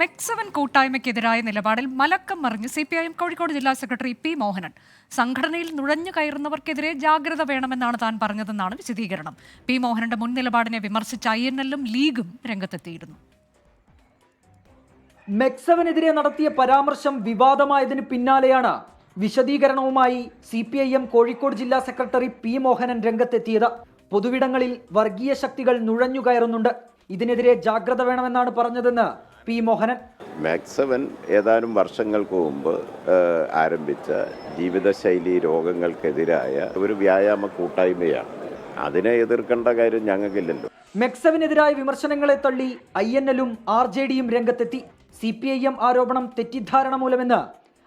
മെക്സവൻ കൂട്ടായ്മയ്ക്കെതിരായ നിലപാടിൽ മലക്കം മറിഞ്ഞ് CPIM കോഴിക്കോട് ജില്ലാ സെക്രട്ടറി പി മോഹനൻ. സംഘടനയിൽ നുഴഞ്ഞു കയറുന്നവർക്കെതിരെ ജാഗ്രത വേണമെന്നാണ് താൻ പറഞ്ഞതെന്നാണ് വിശദീകരണം. പി മോഹനന്റെ മുൻ നിലപാടിനെ വിമർശിച്ച INL-ഉം ലീഗും രംഗത്തെത്തിയിരുന്നു. മെക്സവനെതിരെ നടത്തിയ പരാമർശം വിവാദമായതിന് പിന്നാലെയാണ് വിശദീകരണവുമായി CPIM കോഴിക്കോട് ജില്ലാ സെക്രട്ടറി പി മോഹനൻ രംഗത്തെത്തിയത്. പൊതുവിടങ്ങളിൽ വർഗീയ ശക്തികൾ നുഴഞ്ഞു കയറുന്നുണ്ട്, ഇതിനെതിരെ ജാഗ്രത വേണമെന്നാണ് പറഞ്ഞതെന്ന് പി മോഹനൻ. മെക്സവൻ ഏതാനും വർഷങ്ങൾക്ക് മുമ്പ് ആരംഭിച്ച ജീവിതശൈലി രോഗങ്ങൾക്കെതിരായ ഒരു വ്യായാമ കൂട്ടായ്മയാണ്. അതിനെ എതിർക്കേണ്ട കാര്യം ഞങ്ങൾക്കില്ലല്ലോ. മെക്സവനെതിരായ വിമർശനങ്ങളെ തള്ളി INL-ഉം RJD-യും രംഗത്തെത്തി. CPIM ആരോപണം തെറ്റിദ്ധാരണ മൂലമെന്ന്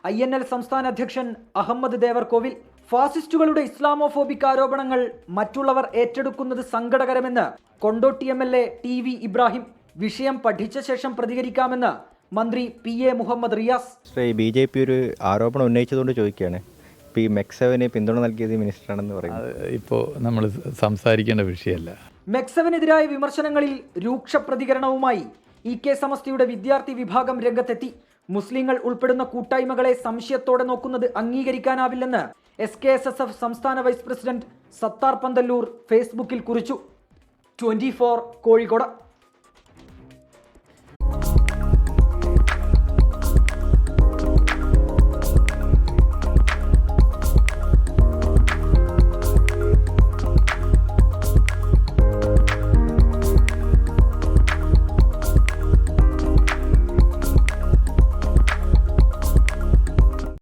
INL സംസ്ഥാന അധ്യക്ഷൻ അഹമ്മദ് ദേവർകോവിൽ. ഫാസിസ്റ്റുകളുടെ ഇസ്ലാമോഫോബിക് ആരോപണങ്ങൾ മറ്റുള്ളവർ ഏറ്റെടുക്കുന്നത് സങ്കടകരമെന്ന് കൊണ്ടോട്ടി MLA TV ഇബ്രാഹിം. വിഷയം പഠിച്ച ശേഷം പ്രതികരിക്കാമെന്ന് മന്ത്രി PA മുഹമ്മദ് റിയാസ്. BJP ഒരു ആരോപണം ഉന്നയിച്ചതുകൊണ്ട് ചോദിക്കുകയാണ്, ഇപ്പോൾ ഈ മെക്സവന് പിന്തുണ നൽകിയത് മിനിസ്റ്ററാണെന്ന് പറയുന്നത് ഇപ്പോൾ നമ്മൾ സംസാരിക്കേണ്ട വിഷയമല്ല. മെക്സവനെതിരായ വിമർശനങ്ങളിൽ രൂക്ഷ പ്രതികരണവുമായി EK സമസ്തയുടെ വിദ്യാർത്ഥി വിഭാഗം രംഗത്തെത്തി. മുസ്ലിങ്ങൾ ഉൾപ്പെടുന്ന കൂട്ടായ്മകളെ സംശയത്തോടെ നോക്കുന്നത് അംഗീകരിക്കാനാവില്ലെന്ന് SKSSF സംസ്ഥാന വൈസ് പ്രസിഡന്റ് സത്താർ പന്തല്ലൂർ ഫേസ്ബുക്കിൽ കുറിച്ചു. 24 കോഴിക്കോട്.